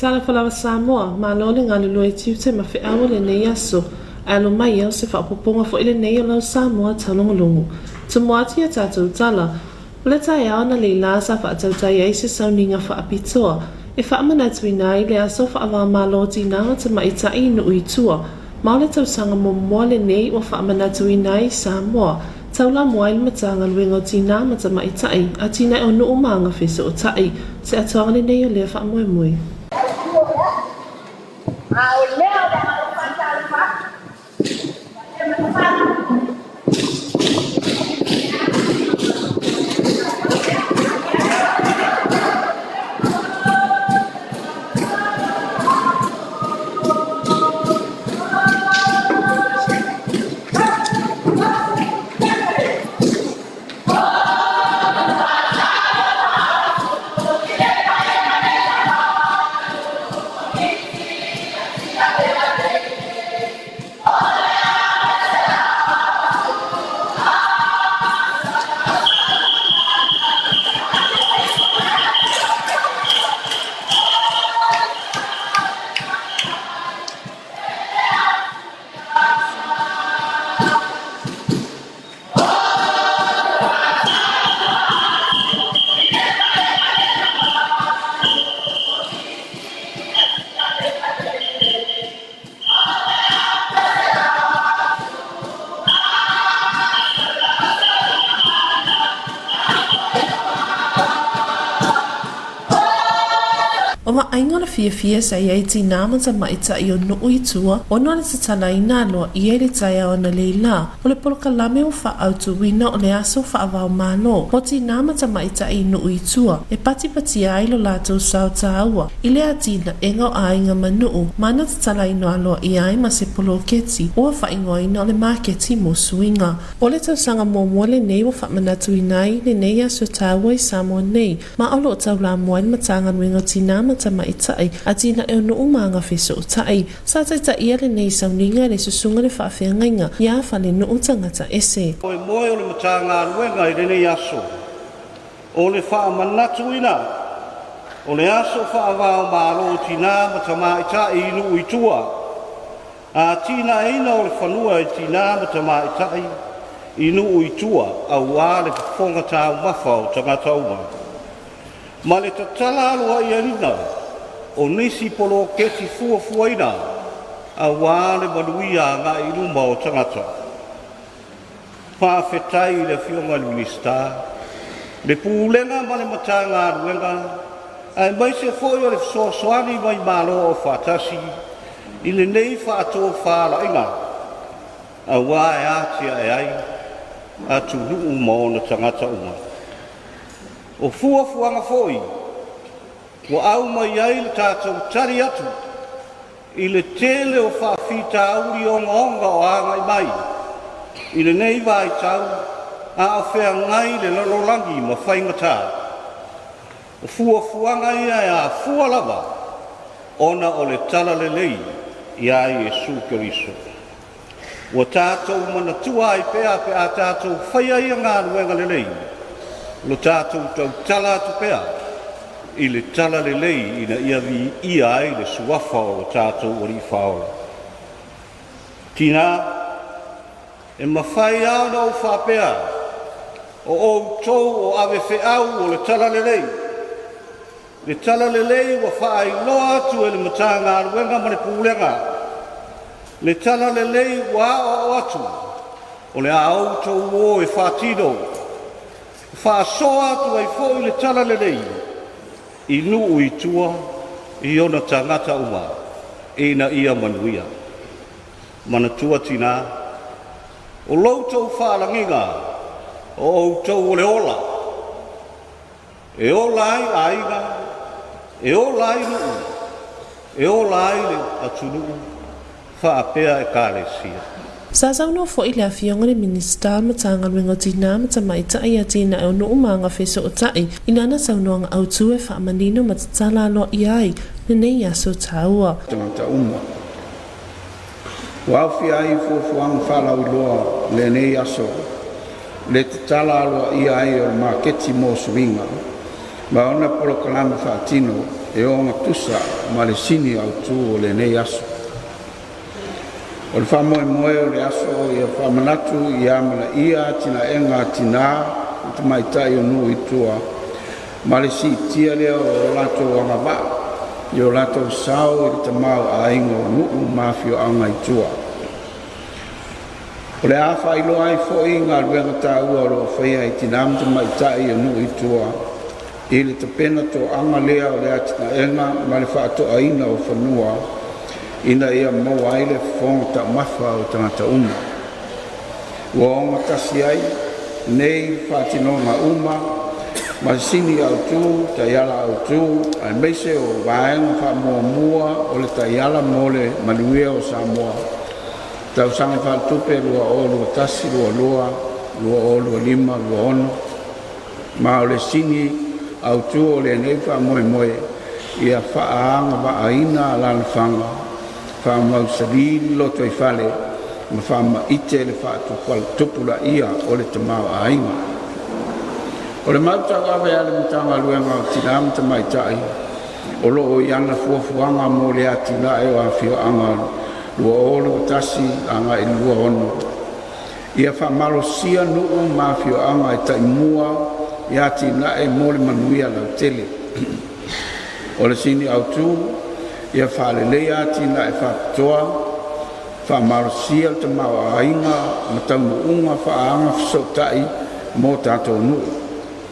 Tala falawa Samoa, malole ngalulu e tiute ma whiawa le nei aso, alo mai au se whaapoponga fo ile nei o lau Samoa Taulogologo. Tumuati e tātou tala, le tai au na leila sa whaatautai ai se sauninga whaapitoa, e whaamanatu i nai le aso whaawā maloti nanga te maitai no uitua, maole tausanga momoa le nei o whaamanatu i nai Samoa, taula moai le matanga luenga o tina ma te maitai, a tina e o nuu maanga wheso o tai, se atoanga le nei o lea whaamoe. O ma aingola fia sa ia iti nama ta maita i o nuu i tua, o nona te tala i naloa i ere tai o na leila, o le poloka lame o wha autu wina o le aso wha avao malo, o ti nama ta maita i nuu i tua, e pati ailo lato sao taua, i le atina enga o ainga manuu, mana te tala i naloa i ai ma se polo keti, o a wha ingoa ina o le marketi mo suinga. O le tausanga mo le nei o wha manatu i nai, le nei aso taua i Samoa nei, ma olo o taula moa i matanga nuinga ti nama ta maitai a tina e no umanga wheso o tai sa taita ia le nei sauninga le susunga le whaawhiangainga ia whale no utangata ese. O e moe o le matanga ruenga i rene aso o le whaamanatu ina o le aso whaawao maro tina matamaitai i nu itua a tina eina o le whanua i tina matamaitai i nu itua au a le whonga tau mafa o tangata uma. Ma le tatala alua i anina, o nisi polo keti fuafuaina, a wāle manuia ngā i luma o tangata. Whawhetai le whionga minista, le pūlenga ma le matanga ruenga, ai mai se foi o le soani mai malo o whatasi, i le nei whaato whaala inga, a wāe atia e ai, a tunu uma o na tangata uma. O fuafuanga foi, o au mai ai le tātou tari atu, i le tele o whaafita auri o ngonga o angai mai, i le nei vai tau, a o whea ngai le lololangi ma whaingata. O fuafuanga ia e a fualava, ona o le tala le lei, i ai e sūkeriso. O tātou manatua i pea a tātou whaia ia ngā ruenga le lei, lo tātou tau tala atu pea, i le tala le lei ina ia vi ia ai le suafa o lo tātou ori whaola. Tina, e mawhai au na o whapea, o tau o ave whiau o le tala le lei. Le tala le lei wa whaai loa atu e le matanga aruenga ma le pūlenga. Le tala le lei wa o atu, o le au tau o e whatino, whaasoa atu ai fo i le tala le lei, i nuu i tua, i ona tangata uma, e na ia manuia. Mana tua tina, o loutou whaalanginga, o outou o le ola. E ola ai aiga, e ola ai nuu, e ola ai le atunuu, whaapea e kālesia. Sa sauno fo ile afionga le minista matanga luenga tina matamaita ia tina e no umanga wheso o tai inana saunoanga autu e whaamanino matatala alo iai le nei aso taua. Tangata uma. Wauwhi ai fuafuanga whalau loa le nei aso le tatala alo iai o marketi mo suinga. Ma ona polo kalama whaatino e o ngatusa ma le sini au tu o le nei aso. O le whamoe moe o le aso i a whamanatu i amala ia tina enga tina te maitai o nui tua. Ma le si tia leo o lato anga ba, i o lato sao i le tamau a ingo nuu mafio anga i tua. O le awha i loa i fo i ngā ruenga tā ua lo whaia i tinam te maitai o nui tua. I le tapena to anga lea o le atina enga ma le whaato aina o whanua. Ina ia mo aile fonga ta mafa o tangata uma. Ua onga tasi ai, nei whaatino ngā uma, ma sini au tu, ta yala au tu, ai meise o vaenga wha mua mua o le ta yala mole manuia o Samoa. Tau sanga wha tupe lua o lua tasi, lua o lua lima, lua ono. Ma o le sini au tu o le nei wha moe moe, ia wha aanga wa aina lana whanga. Whamau sarili loto i whale, ma whama ite le whaatu tupula ia o le tamau a inga. O le mautau awe ale mtanga luenga o tinam ta maitai, o loo i ana fuafuanga mo le atina e o awhio anga lua olu tasi anga i lua ono. Ia whamalo sia nuu mawhio anga i taimua i atina e mo le manuia lau tele. O le sini au tu, ia whaalelei atina e whapitoa, whamarosia te mawa ainga, matamu unga whaanga whasautai mō tātou nuu.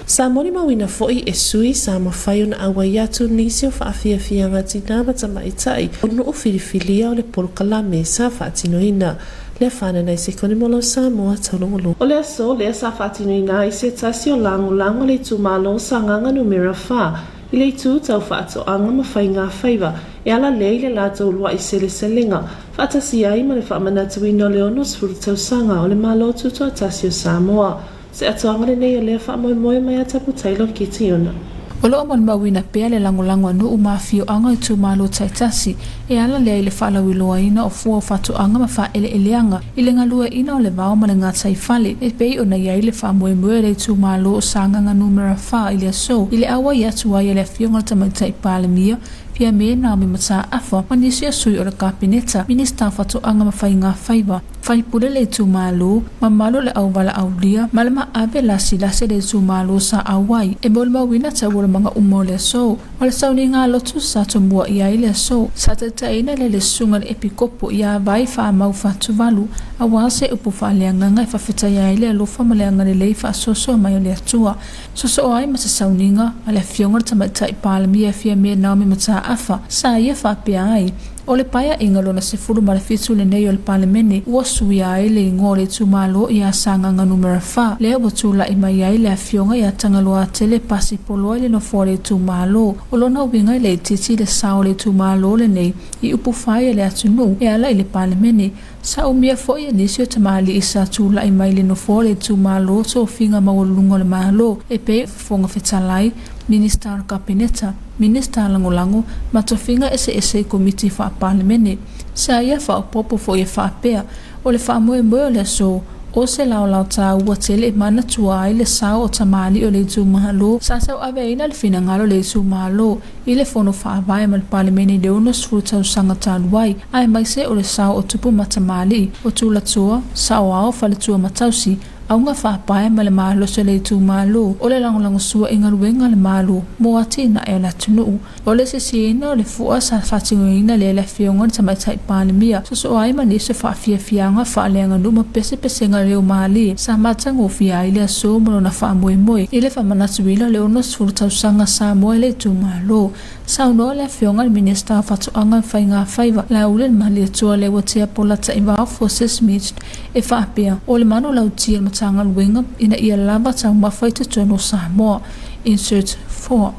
Sa moni mawina fo'i e sui sa mawhai ona awa iatu nisi o whaafia ngatina matama itai o nuu filifilia o le polokalame sa whaatinoina. Le whanana i se konimolo Samoa Taulogologo. O le aso, le sa whaatinoina i se tasi o lango le tumalo sa nganga numera wha. I le tu tau whaato anga mawhai ngā whaiva e ala lei le lātou lua i sele selenga. Whaatasi ai ma le whaamanatu i no le ono sfuru tau sanga o le malo tuto atasi o Samoa. Se atoanga le nei o le whaamoe moe mai atapu tailo ki tiona. O loo mon mawina pea le langolango anu umawhio anga i tu malo taitasi e ala lea i le whaalawi loa ina o fua o whatu anga ma wha eleanga i le ngalua ina o le vao ma le ngatai whale e pei o na iai le whaamoe moe le tu malo o sanganga numera wha i le aso i le awa i atu ai le fionga tamaitai palemia pia me na mi mata afa manisi a sui o le kapineta minista whatu anga ma whai ngā whaiva whai pule le tu malo ma malo le au wala au lia ma le ma abe lasi le tu malo sa awai e bol mawina ta wala mga umo le so o le sauni ngā lotu sa tumua ia i le so sa te taina le sunga le epikopo ia vai wha mau whatu walu a wase upu wha leanga ngai whawhita ia i le alofa ma leanga le lei wha soso mai o le atua soso ai ma sa sauninga a le fionga tamaitai palemia fia me naomi mata afa sa ia whapea ai o le paia ingalo na se furu ma le fitu le nei o le palemene ua sui ai le ingo le tumalo ia sanganga numera wha le watula i mai ai le afionga ia tangaloa tele pasi polo le no fore tumalo o lona winga le titi le sao le tumalo le nei i upu whaia le atunu e ala i le palemene sa umia foi e nisio tamali isa tula i mai le no fore tumalo so finga mawalungo le malo e pe fonga fetalai Minister Kapineta, Minister Langolango, matofinga ese Komiti Faamisionare. Sa ia fa popo fo ia fa pea, o le fa moe moe le so, o se lau ta ua tele mana tua ai le sao o tamali o le tumalo, sa sau aveina le finangalo le tumalo, i le fono fa vai mal palemene de unos fruta sanga taluai, ai mai se o le sao o tupu matamali, o tula tua, sao ao fa le tua matausi, aunga whapae ma le malo se le tu malo o le langolango sua inga ruenga le malo mo ati na e la tunu o le sisiina o le fua sa whatingoina le la fionga ni tamaitai palemia so ai ma nise whaafianga whaaleanga numa pese nga leo maali sa matango fia ile so mo na whaamoe moe ile whamanatuila le ono sfuru tausanga sa moe le tu malo sa uno le fionga le minister whatuanga whainga whaiva la ule mali atua le watea polata i wao forces meet e whaapea o le mano lautia tanga luenga ina ia lava tau mawhai te tono Samoa. Insert 4.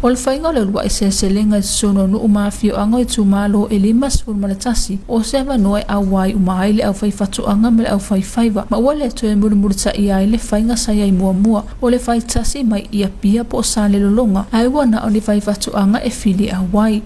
O le whainga le lua se lenga sono no umawhio anga i tumalo e lima sfuru malatasi o se wanoe awai umahai le au whai whatu anga me le au whai whaiva ma ua le toe murumurita ia i le whainga saya i mua o le whai tasi mai ia pia po sa le lolonga ai wana o le whai whatu anga e fili awai.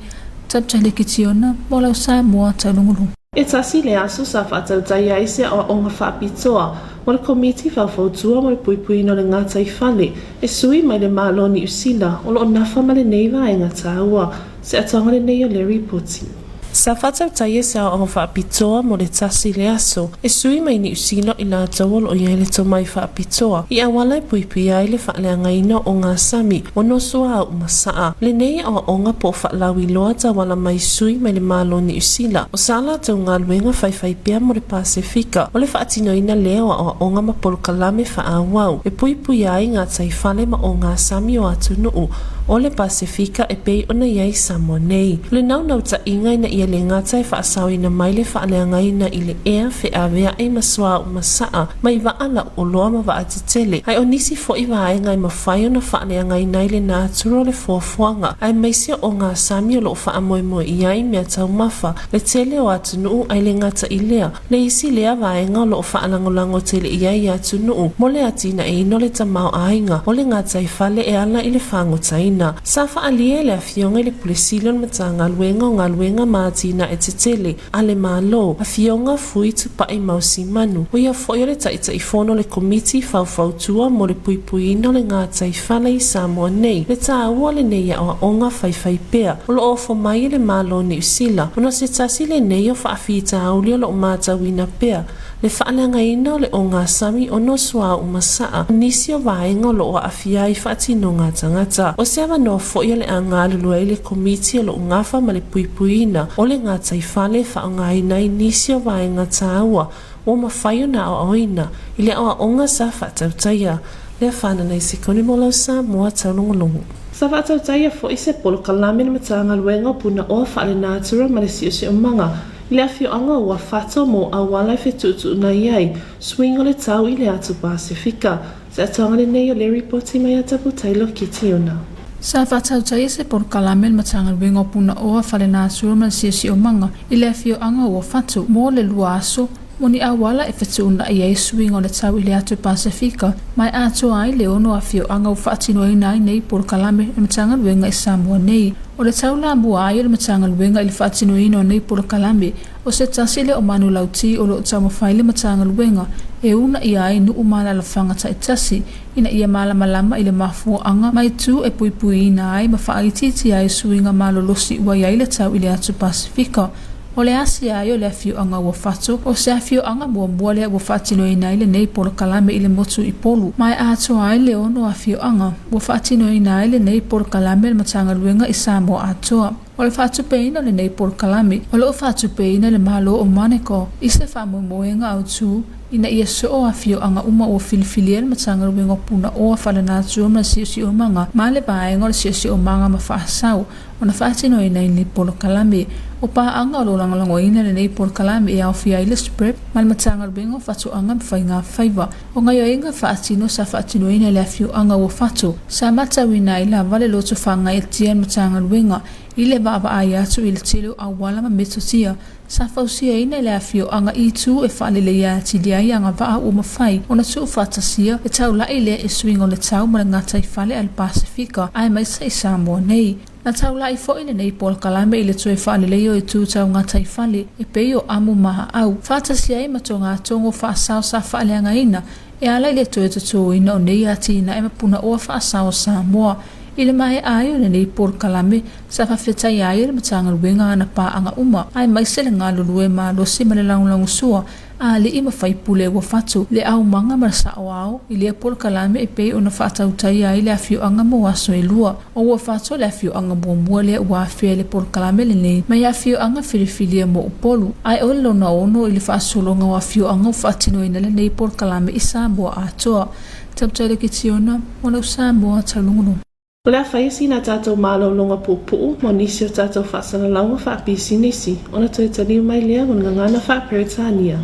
Tabtale ki tiona mo lau Samoa Taulogologo. E tasi le aso sa whaatautai aise o onga whaapitoa o le komiti faufautua mo le puipuina o le ngata i fale e sui mai le malo ni usila o lo nafa ma le neiva e ngata ua se atonga le nei o le ripoti. Sa whatau taia sa o whaapitoa mo le tasi le aso e sui mai ni usila i la tawol o iai le tomai whaapitoa i awala i puipui ai le whaaleanga ina o ngā sami o no sua au masaa le nei o onga po whaalawi loa ta wala mai sui mai le malo ni usila o sala tau ngā luenga whaiwhai pia mo le Pasifika o le whaatino ina leo o onga ma polokalame whaawau e puipui ai ngā taifale ma o ngā sami o atu nuu o le Pasifika e pei ona iai Samoa nei. Le nau ta inga ina ia le ngata e whaasau ina mai le whaaleanga ina i le ea awea e masua o masaa mai waala o loa ma waatetele. Ai o nisi fo i waaenga i mawhai o na whaaleanga ina i le nāturo le fuafuanga. Ai meisia o ngā sami o lo whaamoemoe iai mea tau mafa le tele o atu nuu ai le ngata i lea. Le isi lea waaenga o lo whaalangolango tele iai i atu nuu. Mo le atina e ino le tamau ainga o le ngata i fale e ala i le whangotaina. Sa whaalia le awhionga i le pulesilon mata ngā luenga mātina e te tele a le mālo a whionga fui tupa i mausi manu. O ia fo le taita i fono le komiti faufautua mo le puipuina le ngā taifala i Samoa nei. Le tā ua le nei a onga whaiwhai pea. O lo ofo mai le mālo ni usila. Ono se tasi le nei o whaafita auli o lo mātawina pea. Le whaaleanga ina o le o ngā sami o no sua o masaa. Nisi o vaenga o lo o awhia i whaatino ngā tangata. O se awa no fo ia le anga lulua i le komiti o lo ngafa ma le puipuina o le ngā taifale whaonga ina i nisi o vaenga tāua o mawhaio na o oina i le o onga sa whaatautaia. Le whanana i se koni molau Samoa Taulogologo. Sa whaatautaia fo i se polo kalame na matanga luenga o puna o whaale nātura ma le si o manga. Le awhioanga ua whato mo awala i whetutu na iai, swing o le tau i le atu Pasifika. Se atonga le nei o le ripoti mai atapu tailo ki tiona. Sa whatautaia se por kalame matanga luenga o puna o whale nātura ma le si o manga i le awhioanga ua whatu mo le lua aso moni awala e whetuna i swing o le tau i le atu Pasifika, mai ato ai le ono a whio anga u whaatino i nai nei por kalame e matanga luenga i Samoa nei. O le tau la mua ai o le matanga luenga i le whaatino i nei por kalame, o se tasile o manu lauti o lo tau mawhai le matanga luenga, e una i ai nu umala la whangata i tasi, ina ia malama i le mafua anga, mai tu e puipui i nai ma whaaititi ai swinga malolosi ua iai le tau i le atu Pasifika. O le asi ai o le awhio anga ua whatu, o se awhio anga mua le ua whaatino i nai le nei polo kalame i le motu i polu. Mai ato ai le ono awhio anga, ua whaatino i nai le nei polo kalame le matanga luenga i Samoa atoa. O le whaatu peina le nei polo kalame, o le o whaatu peina le malo o maneko, i se whamoemoenga au tū, ina ia so o awhio anga uma o filifilia le matanga luenga puna o whale nātua ma si o manga, ma le vaenga le si o manga ma whaasau, o na whaatino i nai le polo kalame. O pa anga o lo langalango ina le nei polo kalame e au fia i le sprep, ma le matanga luenga o whatu anga mwhai ngā whaiva. O ngai o inga whaatino sa whaatino ina le awhio anga o whatu, sa matawina i la vale loto whanga e tia matanga luenga, i le baba ai atu i le tilo a wala ma metotia, sa fausia ina le awhio anga i tū e whaale le ia tili ai anga waa o mawhai, o na tū whatasia e tau lai le e swing o le tau ma le ngata i whale al Pasifika, ai maisa i Samoa nei. Na tau lai fo ile nei polo kalame i le tue whaale leo i tū tau ngata i whale, e pei o amu maha au. Whatasia e mato ngā tongo whaasau sa whaale anga ina, e ala i le tue tutu ina o nei atina e mapuna o whaasau Samoa. Ile mai ai o nei polo kalame sa whawhetai ai le matanga luenga ana pā anga uma, ai maise le ngā lulue mā losi ma le langulangu sua, a le ima whaipule ua whatu, le au manga marasa o au, i le polo kalame e pei o na whaatautai ai le awhio anga mo aso e lua, o ua whatu le awhio anga mua le ua awhia le polo kalame le nei, mai awhio anga whirifilia mo upolu, ai o le lona ono i le whaasolonga o awhio anga whaatino ina le nei polo kalame i Samoa atoa. Tabtele ki tiona, molau Samoa Taulogologo. O le awhaisi na tātou mālau longa pūpuu, mo nisi o tātou whaasana launga whaapisi nisi, o na toi tani mai lea o ngangana whaaperetania.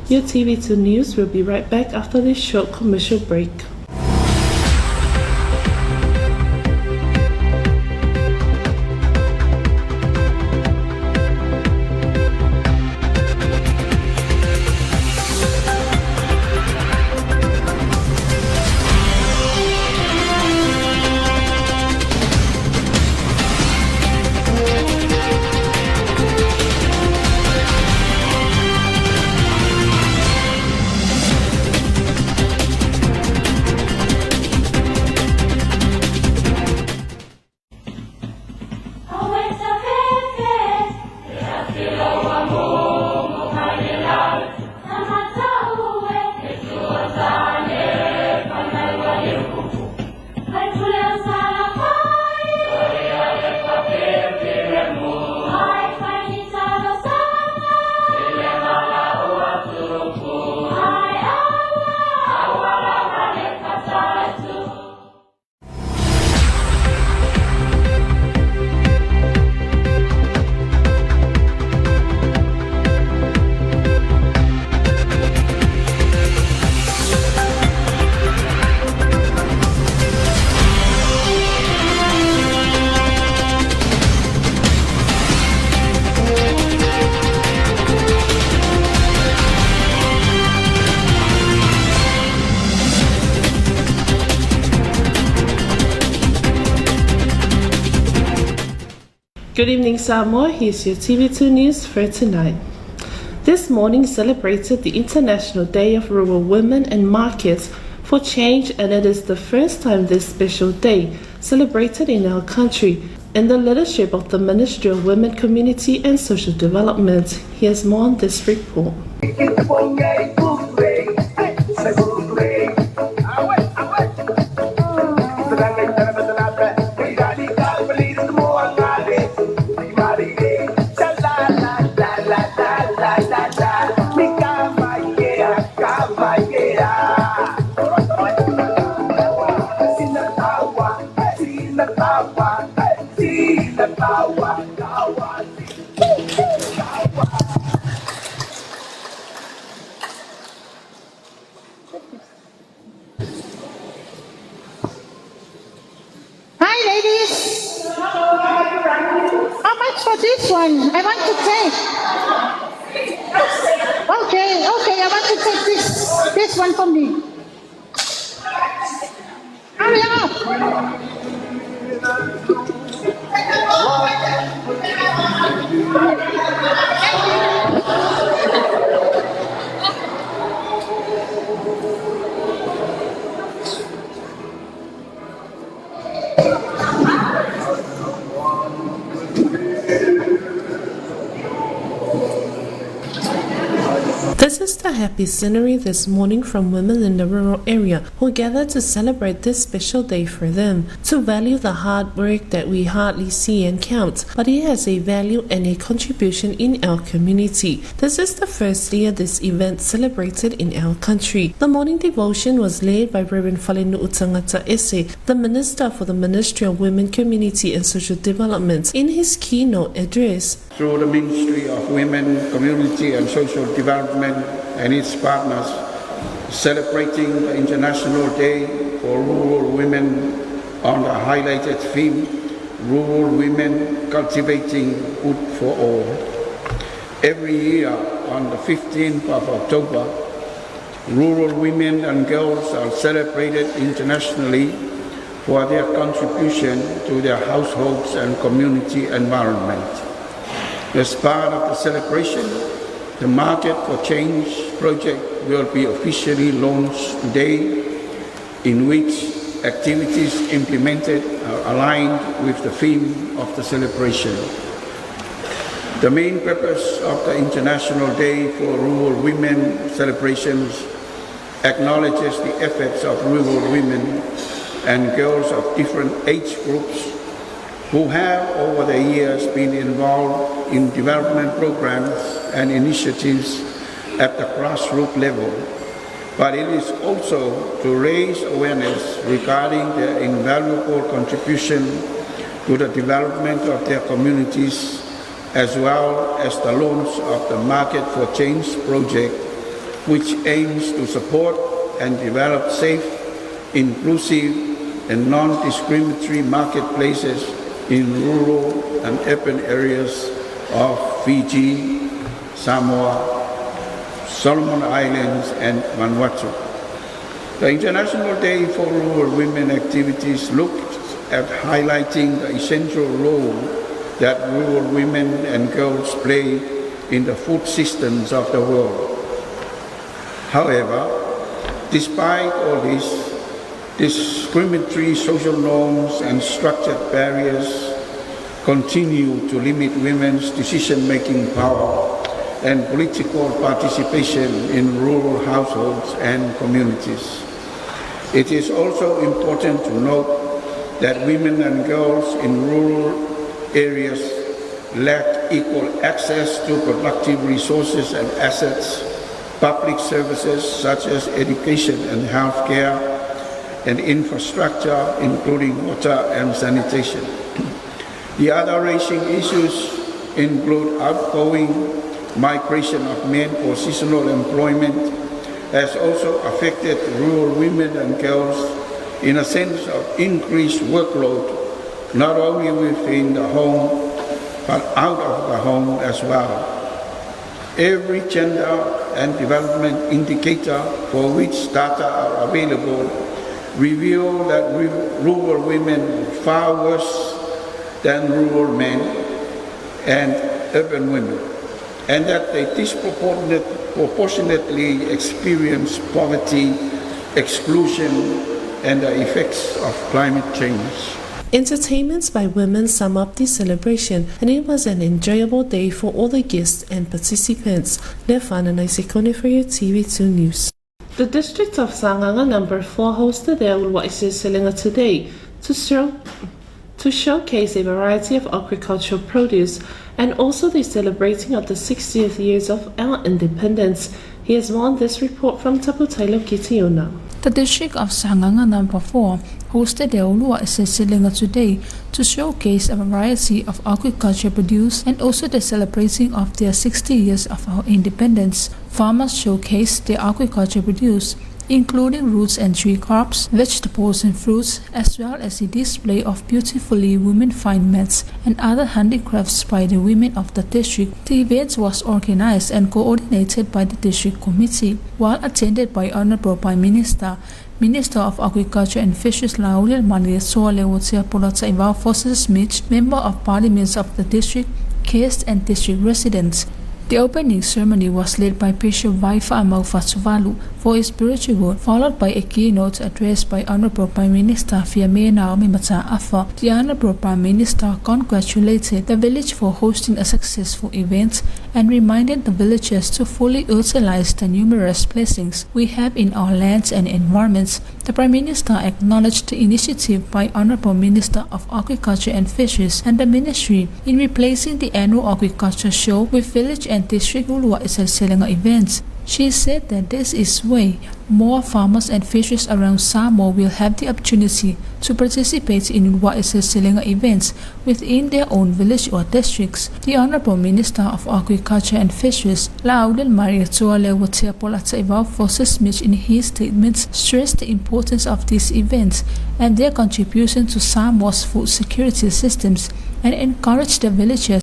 Your TV2 News will be right back after this short commercial break. Good evening, Samoa. Here's your TV2 news for tonight. This morning celebrated the International Day of Rural Women and Markets for Change, and it is the first time this special day celebrated in our country in the leadership of the Ministry of Women, Community and Social Development. Here's more on this report. Hi, ladies. How much for this one? I want to take. Okay, I want to take this one from me. Hurry up. This is the happy scenery this morning from women in the rural area who gathered to celebrate this special day for them, to value the hard work that we hardly see and count, but it has a value and a contribution in our community. This is the first year this event celebrated in our country. The morning devotion was led by Reverend Falenu Utangata Ese, the Minister for the Ministry of Women, Community and Social Development, in his keynote address. Through the Ministry of Women, Community and Social Development and its partners, celebrating the International Day for Rural Women on the highlighted theme, Rural Women Cultivating Good for All. Every year on the 15th of October, rural women and girls are celebrated internationally for their contribution to their households and community environment. As part of the celebration, the Market for Change project will be officially launched today, in which activities implemented are aligned with the theme of the celebration. The main purpose of the International Day for Rural Women celebrations acknowledges the efforts of rural women and girls of different age groups who have over the years been involved in development programs and initiatives at the grassroots level. But it is also to raise awareness regarding their invaluable contribution to the development of their communities, as well as the launch of the Market for Change project, which aims to support and develop safe, inclusive, and non-discriminatory marketplaces in rural and urban areas of Fiji, Samoa, Solomon Islands, and Vanuatu. The International Day for Rural Women activities looked at highlighting the essential role that rural women and girls play in the food systems of the world. However, despite all this, discriminatory social norms and structured barriers continue to limit women's decision-making power and political participation in rural households and communities. It is also important to note that women and girls in rural areas lack equal access to productive resources and assets, public services such as education and healthcare, and infrastructure, including water and sanitation. The other raising issues include outgoing migration of men for seasonal employment, has also affected rural women and girls in a sense of increased workload, not only within the home, but out of the home as well. Every gender and development indicator for which data are available reveal that rural women far worse than rural men and urban women, and that they disproportionately experience poverty, exclusion, and the effects of climate change. Entertainments by women sum up the celebration, and it was an enjoyable day for all the guests and participants. Lefana Naisekone for your TV2 News. The district of Sanganga number 4 hosted their Ulwaisiselinga today to showcase a variety of agricultural produce and also the celebrating of the 60th years of our independence. Here's more on this report from Taulogologo. The district of Sanganga number 4 hosted the Ulwaisiselinga today to showcase a variety of agricultural produce and also the celebrating of their 60 years of our independence. Farmers showcased their agricultural produce, including roots and tree crops, vegetables and fruits, as well as the display of beautifully women-find mats and other handicrafts by the women of the district. The event was organized and coordinated by the district committee, while attended by Honorable Prime Minister, Minister of Agriculture and Fisheries Laulil Maniasoale Wotiapolata Iwao Forces Smith, Member of Parliaments of the district, guests and district residents. The opening ceremony was led by Bishop Vaifa Amaufatsuvalu for his spiritual, followed by a keynote address by Honorable Prime Minister Fiamena Naomi Mataafa. The Honorable Prime Minister congratulated the village for hosting a successful event and reminded the villagers to fully utilize the numerous blessings we have in our lands and environments. The Prime Minister acknowledged the initiative by Honorable Minister of Agriculture and Fisheries and the Ministry in replacing the annual agriculture show with village and district Ulwaisiselinga events. She said that this is way more farmers and fishers around Samoa will have the opportunity to participate in Ulwaisiselinga events within their own village or districts. The Honorable Minister of Agriculture and Fisheries, Laulil Mariatoale Wotiapolata Iwao Forces Smith, in his statements stressed the importance of these events and their contribution to Samoa's food security systems and encouraged the villagers